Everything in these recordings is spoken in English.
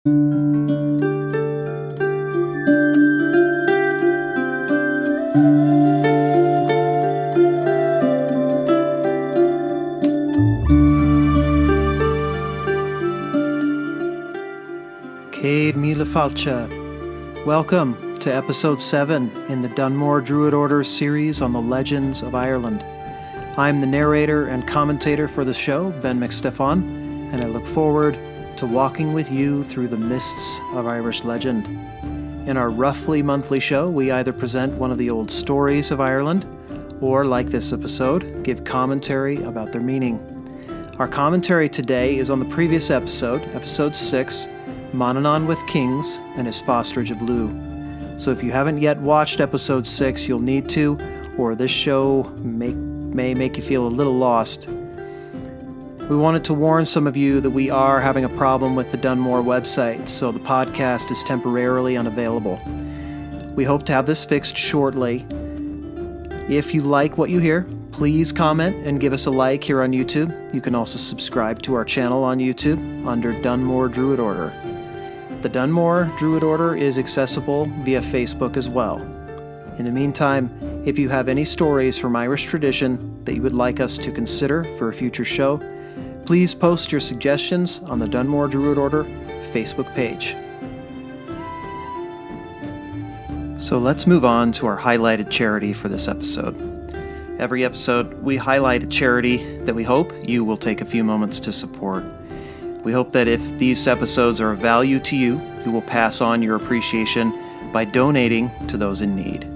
Cead, míle failte. Welcome to episode 7 in the Dún Mór Druid Order series on the legends of Ireland. I'm the narrator and commentator for the show, Ben McStefan, and I look forward to walking with you through the mists of Irish legend. In our roughly monthly show, we either present one of the old stories of Ireland, or, like this episode, give commentary about their meaning. Our commentary today is on the previous episode, episode 6, Manannan with Kings and his fosterage of Lugh. So if you haven't yet watched episode 6, you'll need to, or this show may make you feel a little lost. We wanted to warn some of you that we are having a problem with the Dún Mór website, so the podcast is temporarily unavailable. We hope to have this fixed shortly. If you like what you hear, please comment and give us a like here on YouTube. You can also subscribe to our channel on YouTube under Dún Mór Druid Order. The Dún Mór Druid Order is accessible via Facebook as well. In the meantime, if you have any stories from Irish tradition that you would like us to consider for a future show, please post your suggestions on the Dún Mór Druid Order Facebook page. So let's move on to our highlighted charity for this episode. Every episode, we highlight a charity that we hope you will take a few moments to support. We hope that if these episodes are of value to you, you will pass on your appreciation by donating to those in need.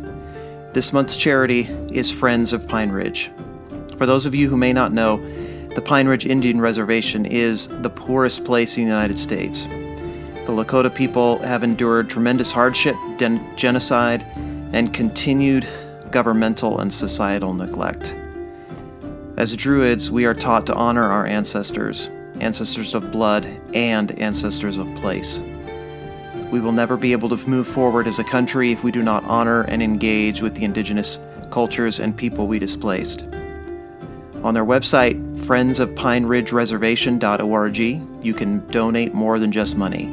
This month's charity is Friends of Pine Ridge. For those of you who may not know, the Pine Ridge Indian Reservation is the poorest place in the United States. The Lakota people have endured tremendous hardship, genocide, and continued governmental and societal neglect. As Druids, we are taught to honor our ancestors of blood and ancestors of place. We will never be able to move forward as a country if we do not honor and engage with the indigenous cultures and people we displaced. On their website, friendsofpineridgereservation.org, you can donate more than just money.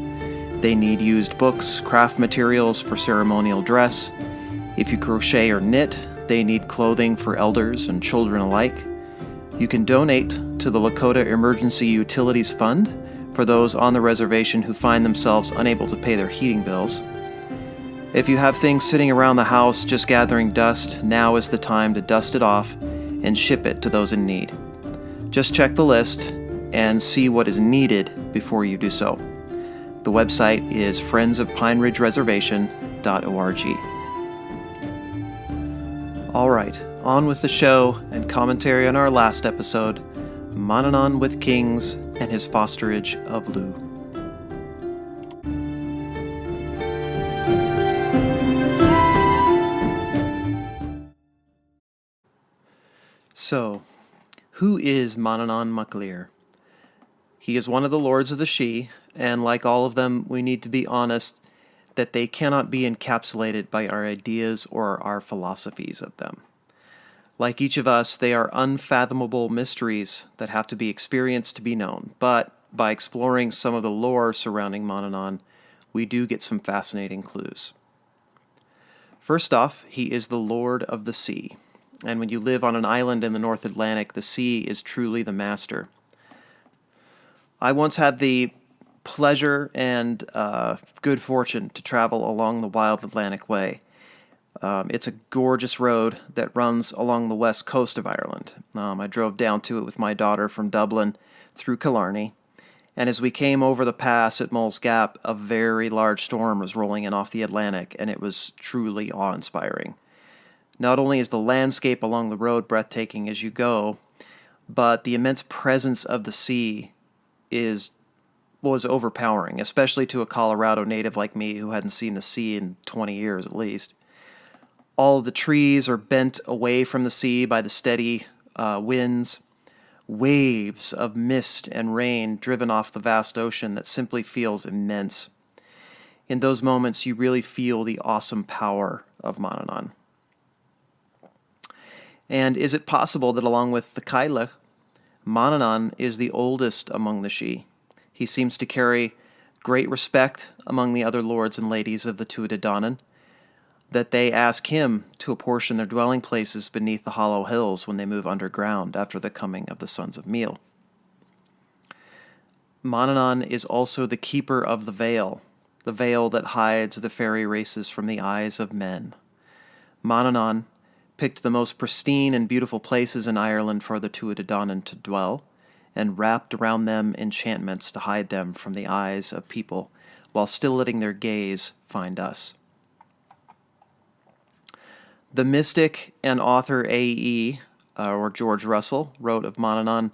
They need used books, craft materials for ceremonial dress. If you crochet or knit, they need clothing for elders and children alike. You can donate to the Lakota Emergency Utilities Fund for those on the reservation who find themselves unable to pay their heating bills. If you have things sitting around the house just gathering dust, now is the time to dust it off and ship it to those in need. Just check the list and see what is needed before you do so. The website is friendsofpineridgereservation.org. All right, on with the show and commentary on our last episode, Manannan with Kings and his fosterage of Lugh. So, who is Manannan mac Lir? He is one of the lords of the Sidhe, and like all of them, we need to be honest that they cannot be encapsulated by our ideas or our philosophies of them. Like each of us, they are unfathomable mysteries that have to be experienced to be known, but by exploring some of the lore surrounding Manannan, we do get some fascinating clues. First off, he is the Lord of the Sea, and when you live on an island in the North Atlantic, the sea is truly the master. I once had the pleasure and good fortune to travel along the Wild Atlantic Way. It's a gorgeous road that runs along the west coast of Ireland. I drove down to it with my daughter from Dublin through Killarney, and as we came over the pass at Moll's Gap, a very large storm was rolling in off the Atlantic, and it was truly awe-inspiring. Not only is the landscape along the road breathtaking as you go, but the immense presence of the sea was overpowering, especially to a Colorado native like me who hadn't seen the sea in 20 years at least. All of the trees are bent away from the sea by the steady winds. Waves of mist and rain driven off the vast ocean that simply feels immense. In those moments, you really feel the awesome power of Manannan. And is it possible that along with the Cailleach, Manannan is the oldest among the Sidhe? He seems to carry great respect among the other lords and ladies of the Tuatha Dé Danann, that they ask him to apportion their dwelling places beneath the hollow hills when they move underground after the coming of the sons of Míle. Manannan is also the keeper of the veil that hides the fairy races from the eyes of men. Manannan picked the most pristine and beautiful places in Ireland for the Tuatha Dé Danann to dwell, and wrapped around them enchantments to hide them from the eyes of people, while still letting their gaze find us. The mystic and author A.E., or George Russell, wrote of Manannan,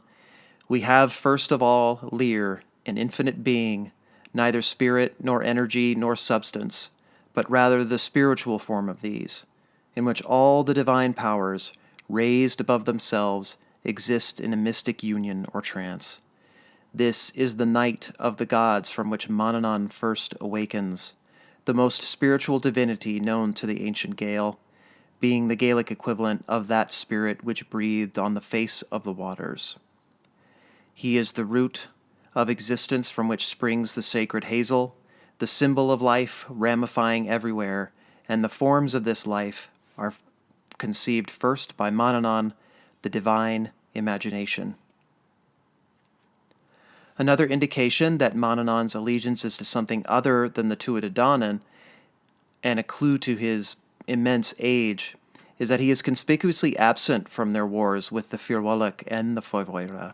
"We have first of all Lir, an infinite being, neither spirit nor energy nor substance, but rather the spiritual form of these, in which all the divine powers, raised above themselves, exist in a mystic union or trance. This is the night of the gods from which Manannan first awakens, the most spiritual divinity known to the ancient Gael, being the Gaelic equivalent of that spirit which breathed on the face of the waters. He is the root of existence from which springs the sacred hazel, the symbol of life ramifying everywhere, and the forms of this life are conceived first by Manannan, the divine imagination." Another indication that Manannan's allegiance is to something other than the Tuatha Dé Danann, and a clue to his immense age, is that he is conspicuously absent from their wars with the Firwalach and the Foivoira.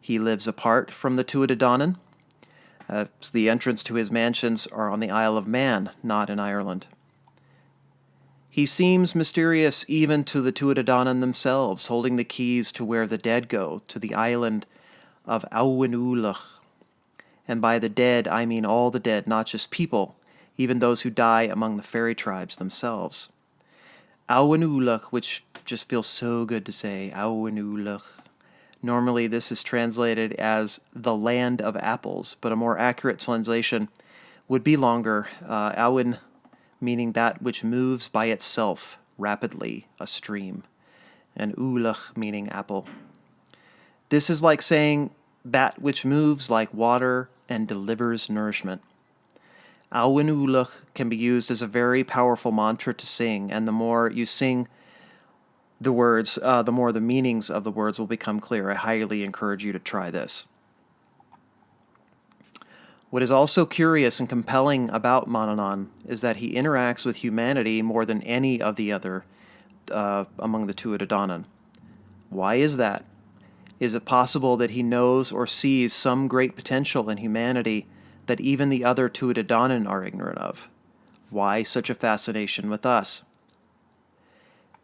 He lives apart from the Tuatha Dé Danann. So the entrance to his mansions are on the Isle of Man, not in Ireland. He seems mysterious even to the Tuatha Dé Danann themselves, holding the keys to where the dead go, to the island of Auinulach. And by the dead, I mean all the dead, not just people, even those who die among the fairy tribes themselves. Auinulach, which just feels so good to say, Auinulach. Normally this is translated as the land of apples, but a more accurate translation would be longer, Auin meaning that which moves by itself rapidly, a stream, and ulach meaning apple. This is like saying that which moves like water and delivers nourishment. Auin ulach can be used as a very powerful mantra to sing, and the more you sing the words, the more the meanings of the words will become clear. I highly encourage you to try this. What is also curious and compelling about Manannan is that he interacts with humanity more than any of the other among the Tuatha Dé Danann. Why is that? Is it possible that he knows or sees some great potential in humanity that even the other Tuatha Dé Danann are ignorant of? Why such a fascination with us?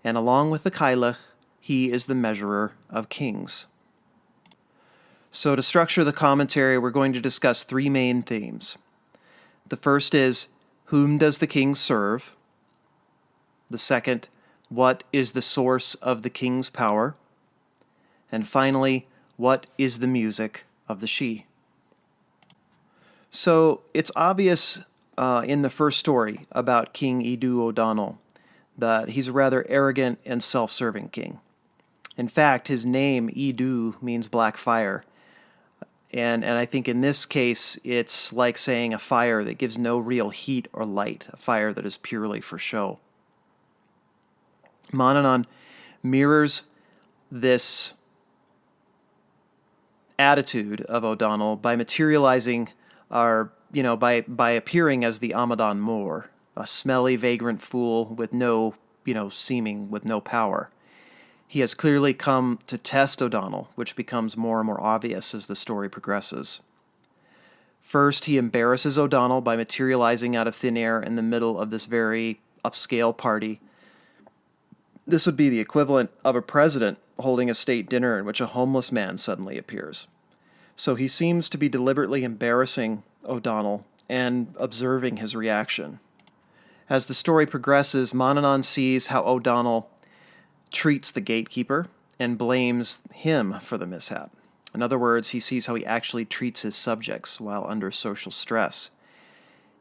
And along with the Cailleach, he is the measurer of kings. So to structure the commentary, we're going to discuss three main themes. The first is, whom does the king serve? The second, what is the source of the king's power? And finally, what is the music of the Sidhe? So it's obvious in the first story about King Idú O'Donnell that he's a rather arrogant and self-serving king. In fact, his name, Idú, means black fire. And I think in this case, it's like saying a fire that gives no real heat or light, a fire that is purely for show. Manannan mirrors this attitude of O'Donnell by materializing by appearing as the Amadan Mór, a smelly, vagrant fool with no power. He has clearly come to test O'Donnell, which becomes more and more obvious as the story progresses. First, he embarrasses O'Donnell by materializing out of thin air in the middle of this very upscale party. This would be the equivalent of a president holding a state dinner in which a homeless man suddenly appears. So he seems to be deliberately embarrassing O'Donnell and observing his reaction. As the story progresses, Manannan sees how O'Donnell treats the Gatekeeper and blames him for the mishap. In other words, he sees how he actually treats his subjects while under social stress.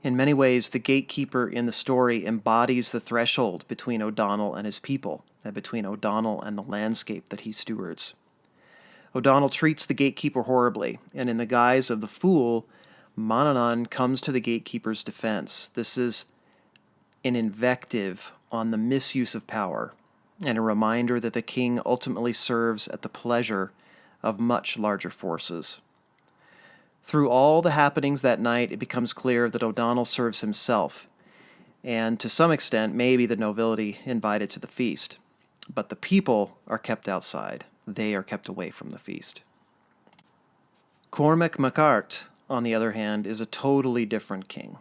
In many ways, the Gatekeeper in the story embodies the threshold between O'Donnell and his people, and between O'Donnell and the landscape that he stewards. O'Donnell treats the Gatekeeper horribly, and in the guise of the fool, Manannan comes to the Gatekeeper's defense. This is an invective on the misuse of power and a reminder that the king ultimately serves at the pleasure of much larger forces. Through all the happenings that night, it becomes clear that O'Donnell serves himself, and to some extent, maybe the nobility invited to the feast. But the people are kept outside. They are kept away from the feast. Cormac MacArt, on the other hand, is a totally different king.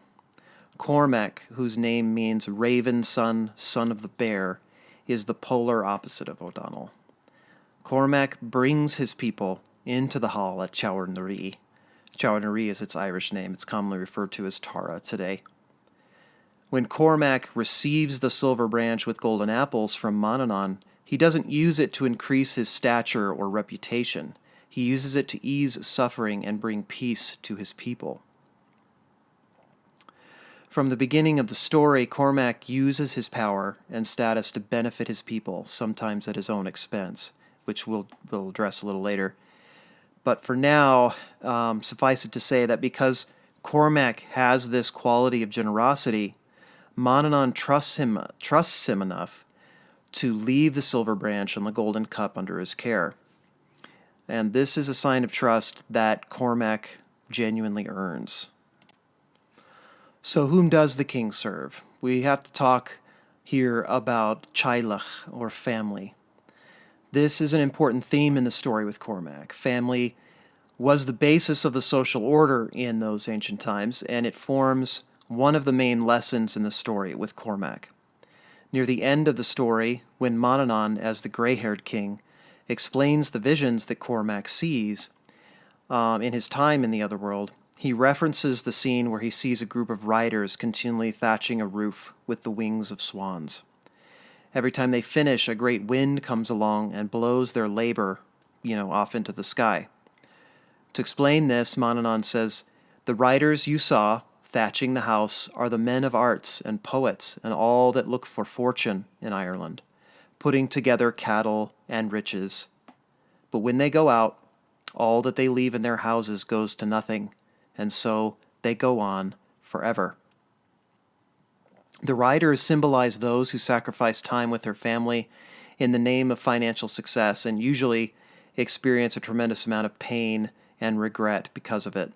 Cormac, whose name means raven son, son of the bear, is the polar opposite of O'Donnell. Cormac brings his people into the hall at Chawarnaree. Chawarnaree is its Irish name. It's commonly referred to as Tara today. When Cormac receives the silver branch with golden apples from Manannan, he doesn't use it to increase his stature or reputation. He uses it to ease suffering and bring peace to his people. From the beginning of the story, Cormac uses his power and status to benefit his people, sometimes at his own expense, which we'll address a little later. But for now, suffice it to say that because Cormac has this quality of generosity, Manannan trusts him enough to leave the silver branch and the golden cup under his care. And this is a sign of trust that Cormac genuinely earns. So whom does the king serve? We have to talk here about Chailech, or family. This is an important theme in the story with Cormac. Family was the basis of the social order in those ancient times, and it forms one of the main lessons in the story with Cormac. Near the end of the story, when Manannan, as the gray-haired king, explains the visions that Cormac sees in his time in the Otherworld, he references the scene where he sees a group of riders continually thatching a roof with the wings of swans. Every time they finish, a great wind comes along and blows their labor, off into the sky. To explain this, Manannan says, "The riders you saw thatching the house are the men of arts and poets and all that look for fortune in Ireland, putting together cattle and riches. But when they go out, all that they leave in their houses goes to nothing, and so they go on forever." The riders symbolize those who sacrifice time with their family in the name of financial success and usually experience a tremendous amount of pain and regret because of it.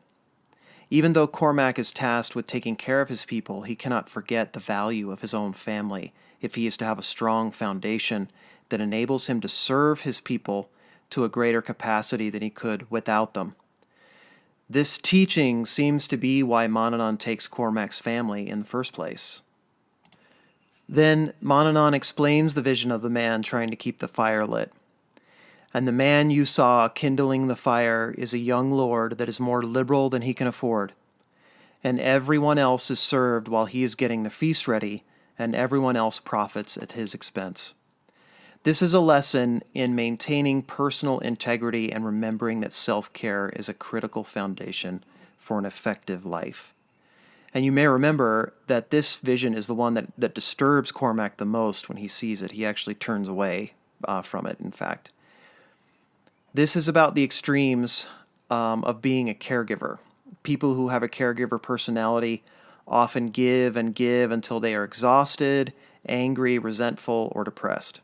Even though Cormac is tasked with taking care of his people, he cannot forget the value of his own family if he is to have a strong foundation that enables him to serve his people to a greater capacity than he could without them. This teaching seems to be why Manannan takes Cormac's family in the first place. Then Manannan explains the vision of the man trying to keep the fire lit. "And the man you saw kindling the fire is a young lord that is more liberal than he can afford. And everyone else is served while he is getting the feast ready, and everyone else profits at his expense." This is a lesson in maintaining personal integrity and remembering that self-care is a critical foundation for an effective life. And you may remember that this vision is the one that disturbs Cormac the most when he sees it. He actually turns away from it, in fact. This is about the extremes of being a caregiver. People who have a caregiver personality often give and give until they are exhausted, angry, resentful, or depressed.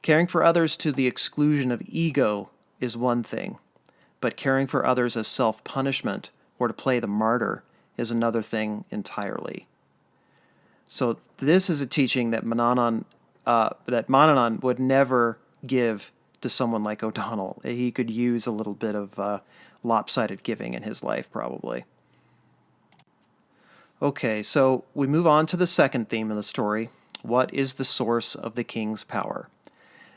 Caring for others to the exclusion of ego is one thing, but caring for others as self-punishment or to play the martyr is another thing entirely. So this is a teaching that Manannan would never give to someone like O'Donnell. He could use a little bit of lopsided giving in his life, probably. Okay, so we move on to the second theme of the story. What is the source of the king's power?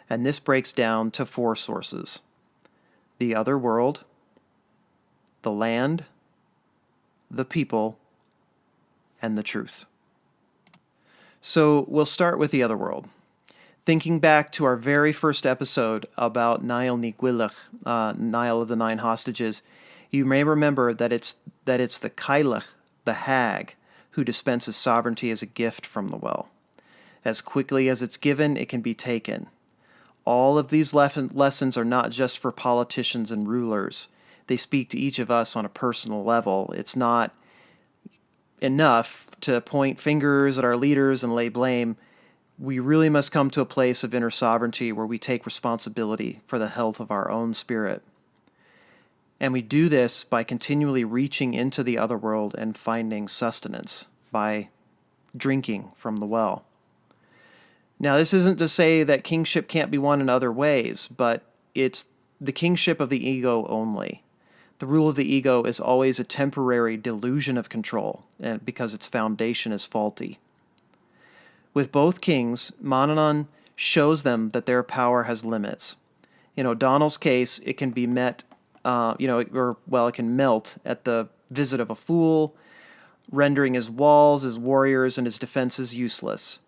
And this breaks down to 4 sources: the Otherworld, the land, the people, and the truth. So we'll start with the Otherworld. Thinking back to our very first episode about Niall ní Ghuilleach, Niall of the 9 hostages, you may remember that it's the Cailleach, the hag, who dispenses sovereignty as a gift from the well. As quickly as it's given, it can be taken. All of these lessons are not just for politicians and rulers. They speak to each of us on a personal level. It's not enough to point fingers at our leaders and lay blame. We really must come to a place of inner sovereignty where we take responsibility for the health of our own spirit. And we do this by continually reaching into the other world and finding sustenance, by drinking from the well. Now, this isn't to say that kingship can't be won in other ways, but it's the kingship of the ego only. The rule of the ego is always a temporary delusion of control, and because its foundation is faulty. With both kings, Manannan shows them that their power has limits. In O'Donnell's case, it can be met, it can melt at the visit of a fool, rendering his walls, his warriors, and his defenses useless.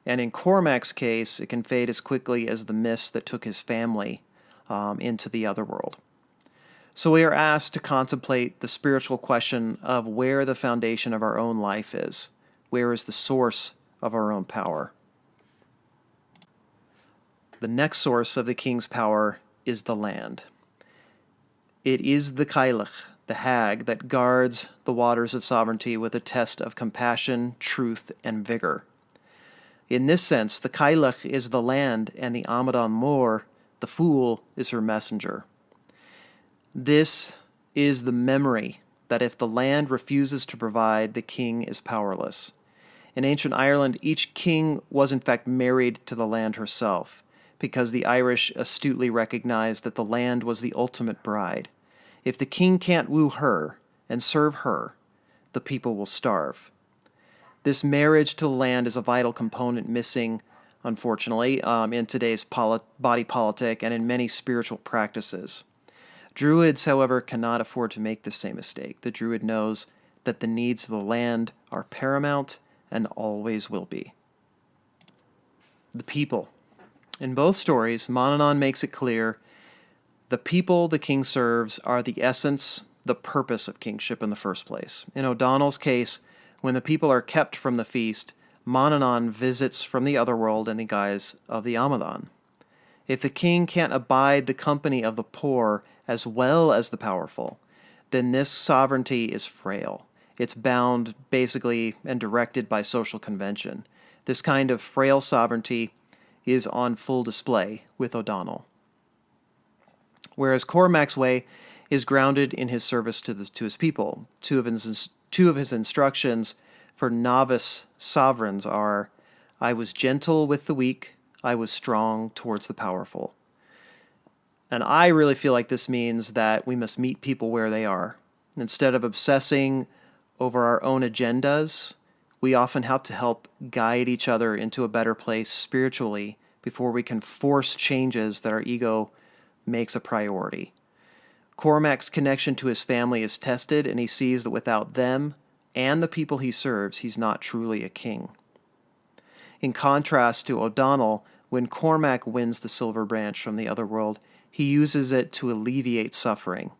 And in Cormac's case, it can fade as quickly as the mist that took his family into the Otherworld. So we are asked to contemplate the spiritual question of where the foundation of our own life is. Where is the source of our own power? The next source of the king's power is the land. It is the Cailleach, the hag, that guards the waters of sovereignty with a test of compassion, truth, and vigor. In this sense, the Cailleach is the land, and the Dún Mór, the fool, is her messenger. This is the memory that if the land refuses to provide, the king is powerless. In ancient Ireland, each king was in fact married to the land herself, because the Irish astutely recognized that the land was the ultimate bride. If the king can't woo her and serve her, the people will starve. This marriage to the land is a vital component missing, unfortunately, in today's body politic and in many spiritual practices. Druids, however, cannot afford to make the same mistake. The Druid knows that the needs of the land are paramount and always will be. The people. In both stories, Manannan makes it clear the people the king serves are the essence, the purpose of kingship in the first place. In O'Donnell's case, when the people are kept from the feast, Manannan visits from the Otherworld in the guise of the Amadán. If the king can't abide the company of the poor as well as the powerful, then this sovereignty is frail. It's bound basically and directed by social convention. This kind of frail sovereignty is on full display with O'Donnell. Whereas Cormac's way is grounded in his service to his people. Two of his instructions for novice sovereigns are, I was gentle with the weak, I was strong towards the powerful. And I really feel like this means that we must meet people where they are. Instead of obsessing over our own agendas, we often have to help guide each other into a better place spiritually before we can force changes that our ego makes a priority. Cormac's connection to his family is tested, and he sees that without them and the people he serves, he's not truly a king. In contrast to O'Donnell, when Cormac wins the silver branch from the Otherworld, he uses it to alleviate suffering,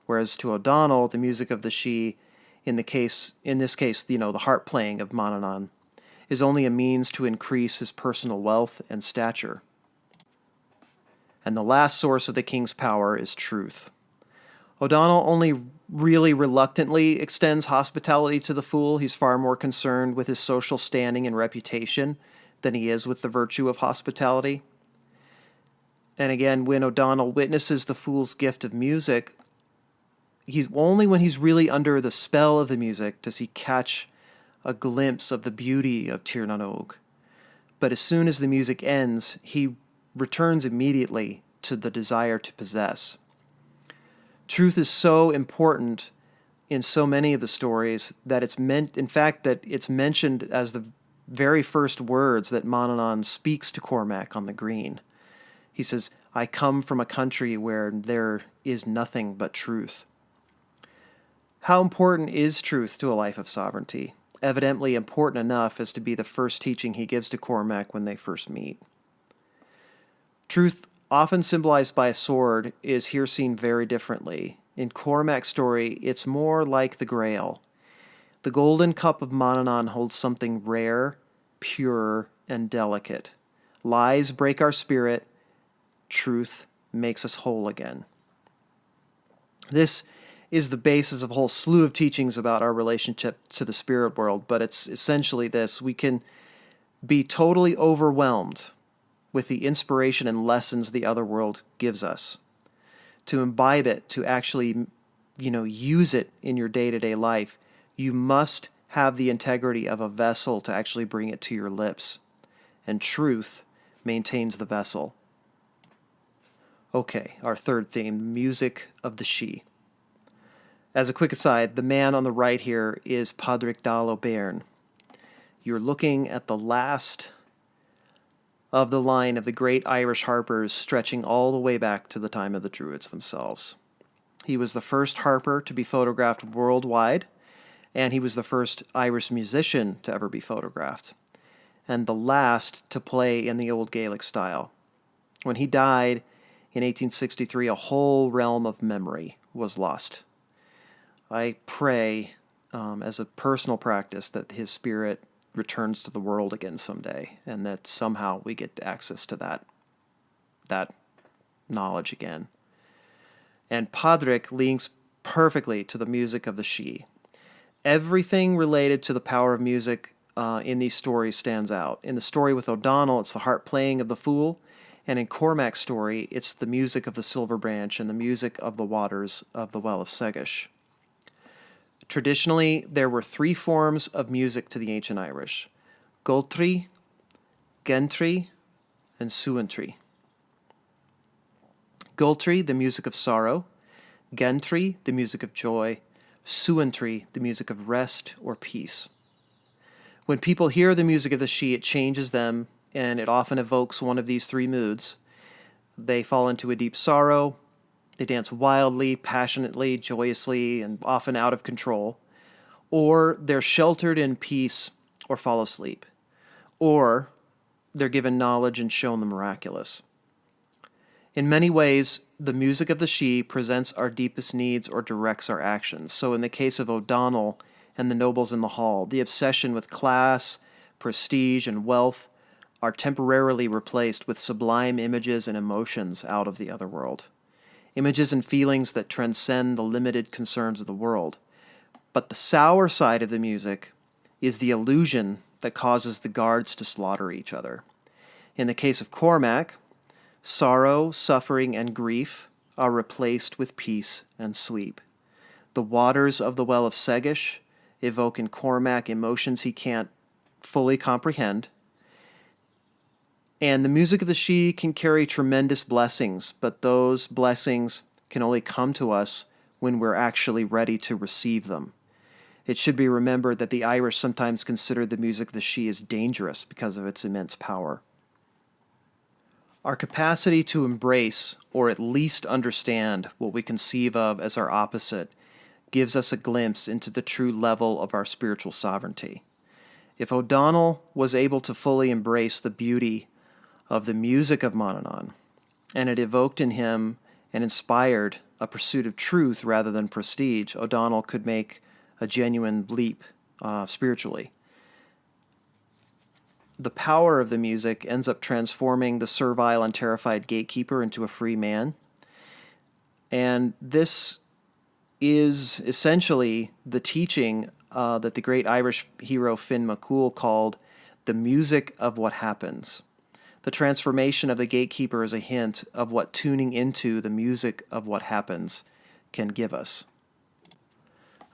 whereas to O'Donnell, the music of the Sidhe, in this case, the harp playing of Manannan, is only a means to increase his personal wealth and stature. And the last source of the king's power is truth. O'Donnell only really reluctantly extends hospitality to the fool. He's far more concerned with his social standing and reputation than he is with the virtue of hospitality. And again, when O'Donnell witnesses the fool's gift of music, only when he's really under the spell of the music does he catch a glimpse of the beauty of Tír na nÓg. But as soon as the music ends, he returns immediately to the desire to possess. Truth is so important in so many of the stories that it's mentioned as the very first words that Manannan speaks to Cormac on the green. He says, I come from a country where there is nothing but truth. How important is truth to a life of sovereignty? Evidently important enough as to be the first teaching he gives to Cormac when they first meet. Truth, often symbolized by a sword, is here seen very differently. In Cormac's story, it's more like the Grail. The golden cup of Manannan holds something rare, pure, and delicate. Lies break our spirit. Truth makes us whole again. This is the basis of a whole slew of teachings about our relationship to the spirit world, but it's essentially this. We can be totally overwhelmed with the inspiration and lessons the other world gives us. To imbibe it, to actually, use it in your day-to-day life, you must have the integrity of a vessel to actually bring it to your lips. And truth maintains the vessel. Okay, our third theme, music of the Sidhe. As a quick aside, the man on the right here is Padraig Dal O'Byrne. You're looking at the last of the line of the great Irish harpers stretching all the way back to the time of the Druids themselves. He was the first harper to be photographed worldwide, and he was the first Irish musician to ever be photographed, and the last to play in the Old Gaelic style. When he died in 1863, a whole realm of memory was lost. I pray, as a personal practice, that his spirit returns to the world again someday, and that somehow we get access to that knowledge again. And Padraig links perfectly to the music of the Sidhe. Everything related to the power of music in these stories stands out. In the story with O'Donnell, it's the harp playing of the Fool, and in Cormac's story, it's the music of the Silver Branch and the music of the waters of the Well of Segish. Traditionally, there were three forms of music to the ancient Irish: Goltri, Gentri, and Suantri. Goltri, the music of sorrow; Gentri, the music of joy; Suantri, the music of rest or peace. When people hear the music of the Sidhe, it changes them, and it often evokes one of these three moods. They fall into a deep sorrow, they dance wildly, passionately, joyously, and often out of control, or they're sheltered in peace or fall asleep, or they're given knowledge and shown the miraculous. In many ways, the music of the Sidhe presents our deepest needs or directs our actions. So in the case of O'Donnell and the nobles in the hall, the obsession with class, prestige, and wealth are temporarily replaced with sublime images and emotions out of the other world. Images and feelings that transcend the limited concerns of the world. But the sour side of the music is the illusion that causes the guards to slaughter each other. In the case of Cormac, sorrow, suffering, and grief are replaced with peace and sleep. The waters of the Well of Segish evoke in Cormac emotions he can't fully comprehend. And the music of the Sidhe can carry tremendous blessings, but those blessings can only come to us when we're actually ready to receive them. It should be remembered that the Irish sometimes consider the music of the Sidhe as dangerous because of its immense power. Our capacity to embrace, or at least understand, what we conceive of as our opposite gives us a glimpse into the true level of our spiritual sovereignty. If O'Donnell was able to fully embrace the beauty of the music of Manannan, and it evoked in him and inspired a pursuit of truth rather than prestige, O'Donnell could make a genuine leap spiritually. The power of the music ends up transforming the servile and terrified gatekeeper into a free man. And this is essentially the teaching that the great Irish hero Finn McCool called the music of what happens. The transformation of the gatekeeper is a hint of what tuning into the music of what happens can give us.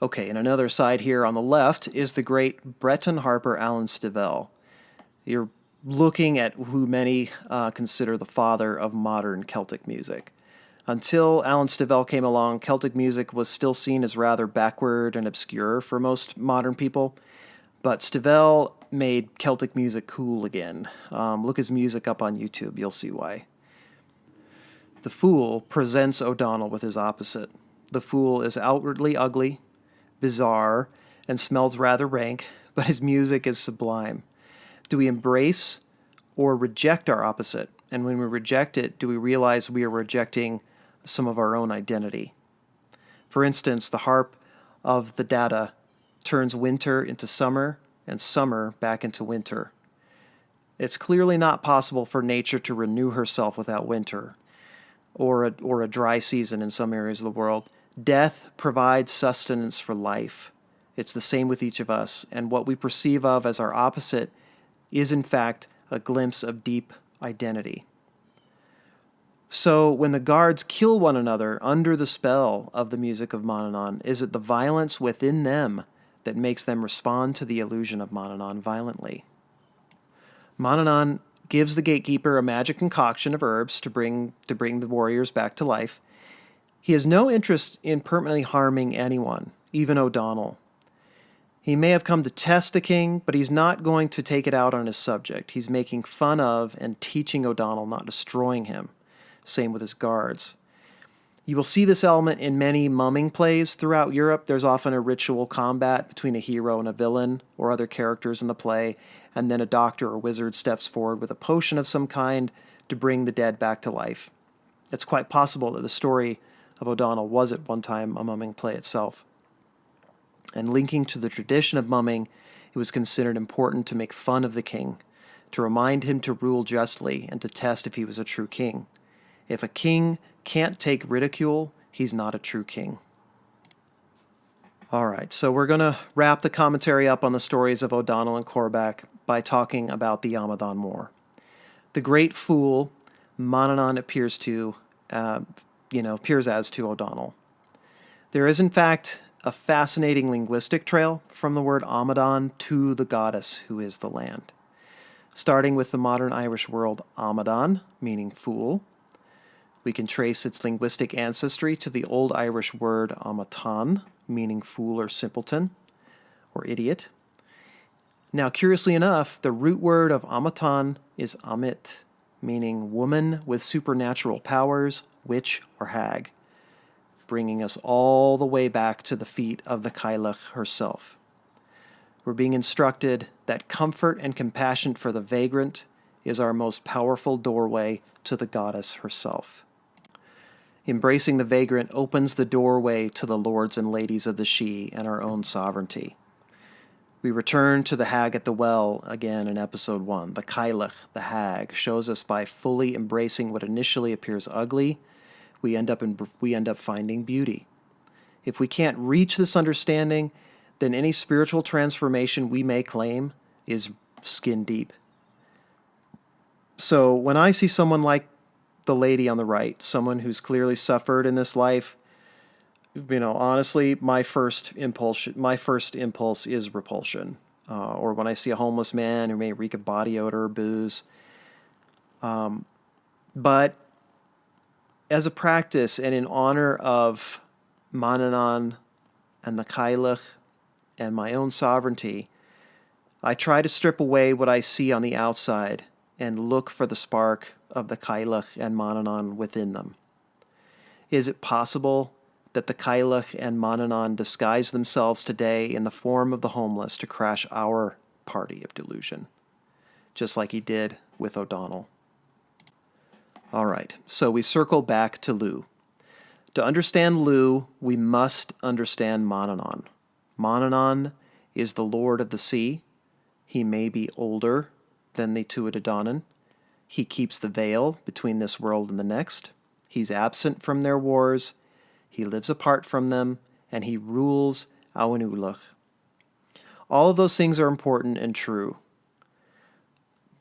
Okay, and another side here on the left is the great Breton harper Alan Stovall. You're looking at who many consider the father of modern Celtic music. Until Alan Stovall came along, Celtic music was still seen as rather backward and obscure for most modern people, but Stovall made Celtic music cool again. Look his music up on YouTube, you'll see why. The Fool presents O'Donnell with his opposite. The Fool is outwardly ugly, bizarre, and smells rather rank, but his music is sublime. Do we embrace or reject our opposite? And when we reject it, do we realize we are rejecting some of our own identity? For instance, the harp of the Dada turns winter into summer and summer back into winter. It's clearly not possible for nature to renew herself without winter or a dry season in some areas of the world. Death provides sustenance for life. It's the same with each of us, and what we perceive of as our opposite is in fact a glimpse of deep identity. So when the guards kill one another under the spell of the music of Manannan, is it the violence within them that makes them respond to the illusion of Manannan violently? Manannan gives the Gatekeeper a magic concoction of herbs to bring the warriors back to life. He has no interest in permanently harming anyone, even O'Donnell. He may have come to test the king, but he's not going to take it out on his subject. He's making fun of and teaching O'Donnell, not destroying him. Same with his guards. You will see this element in many mumming plays throughout Europe. There's often a ritual combat between a hero and a villain or other characters in the play, and then a doctor or wizard steps forward with a potion of some kind to bring the dead back to life. It's quite possible that the story of O'Donnell was at one time a mumming play itself. And linking to the tradition of mumming, it was considered important to make fun of the king, to remind him to rule justly and to test if he was a true king. If a king can't take ridicule, he's not a true king. All right, so we're going to wrap the commentary up on the stories of O'Donnell and Cormac by talking about the Dún Mór. The great fool Manannan appears as to O'Donnell. There is, in fact, a fascinating linguistic trail from the word Amadan to the goddess who is the land. Starting with the modern Irish word Amadan, meaning fool, we can trace its linguistic ancestry to the Old Irish word Amatan, meaning fool or simpleton or idiot. Now, curiously enough, the root word of Amatan is Amit, meaning woman with supernatural powers, witch or hag, bringing us all the way back to the feet of the Cailleach herself. We're being instructed that comfort and compassion for the vagrant is our most powerful doorway to the goddess herself. Embracing the vagrant opens the doorway to the lords and ladies of the Sidhe and our own sovereignty. We return to the hag at the well again in episode 1. The Cailleach, the hag, shows us by fully embracing what initially appears ugly, we end up finding beauty. If we can't reach this understanding, then any spiritual transformation we may claim is skin deep. So when I see someone like the lady on the right, someone who's clearly suffered in this life, honestly, my first impulse is repulsion. Or when I see a homeless man who may reek of body odor or booze. But as a practice and in honor of Manannan and the Cailleach and my own sovereignty, I try to strip away what I see on the outside and look for the spark of the Cailleach and Manannan within them. Is it possible that the Cailleach and Manannan disguise themselves today in the form of the homeless to crash our party of delusion, just like he did with O'Donnell? All right, so we circle back to Lugh. To understand Lugh, we must understand Manannan. Manannan is the Lord of the Sea. He may be older than the Tuatha. He keeps the veil between this world and the next. He's absent from their wars. He lives apart from them, and he rules Auanulach. All of those things are important and true.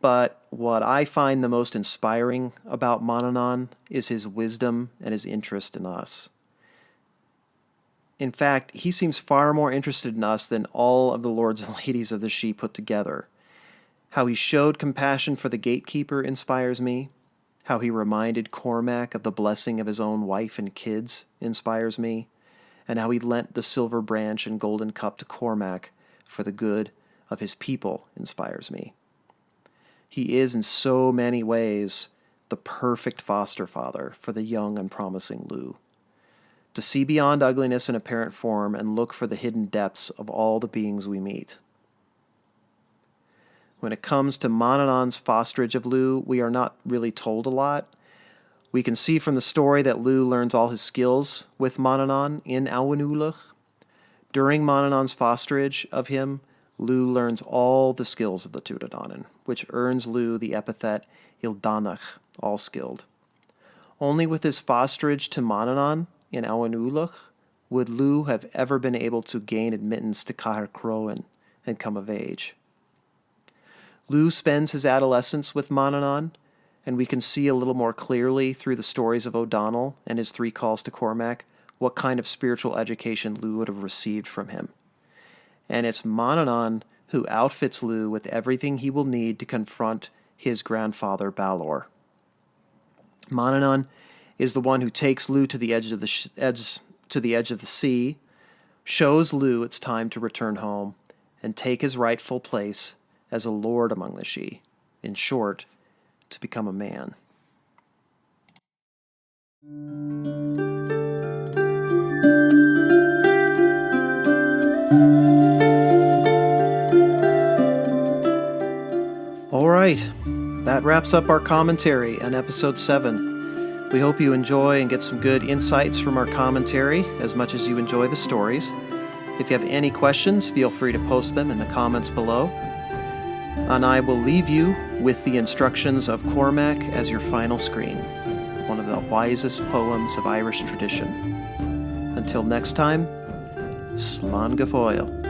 But what I find the most inspiring about Manannan is his wisdom and his interest in us. In fact, he seems far more interested in us than all of the lords and ladies of the Sidhe put together. How he showed compassion for the Gatekeeper inspires me. How he reminded Cormac of the blessing of his own wife and kids inspires me. And how he lent the silver branch and golden cup to Cormac for the good of his people inspires me. He is in so many ways the perfect foster father for the young and promising Lugh. To see beyond ugliness in apparent form and look for the hidden depths of all the beings we meet. When it comes to Manannan's fosterage of Lugh, we are not really told a lot. We can see from the story that Lugh learns all his skills with Manannan in Auanulach. During Manannan's fosterage of him, Lugh learns all the skills of the Tuatha, which earns Lugh the epithet Ildanach, all-skilled. Only with his fosterage to Manannan in Auanulach would Lugh have ever been able to gain admittance to Cathar Croin and come of age. Lugh spends his adolescence with Manannan, and we can see a little more clearly through the stories of O'Donnell and his 3 calls to Cormac what kind of spiritual education Lugh would have received from him. And it's Manannan who outfits Lugh with everything he will need to confront his grandfather Balor. Manannan is the one who takes Lugh to the edge of the sea, shows Lugh it's time to return home and take his rightful place as a lord among the Sidhe. In short, to become a man. All right, that wraps up our commentary on episode 7. We hope you enjoy and get some good insights from our commentary as much as you enjoy the stories. If you have any questions, feel free to post them in the comments below. And I will leave you with the instructions of Cormac as your final screen, one of the wisest poems of Irish tradition. Until next time, Slán go fóill.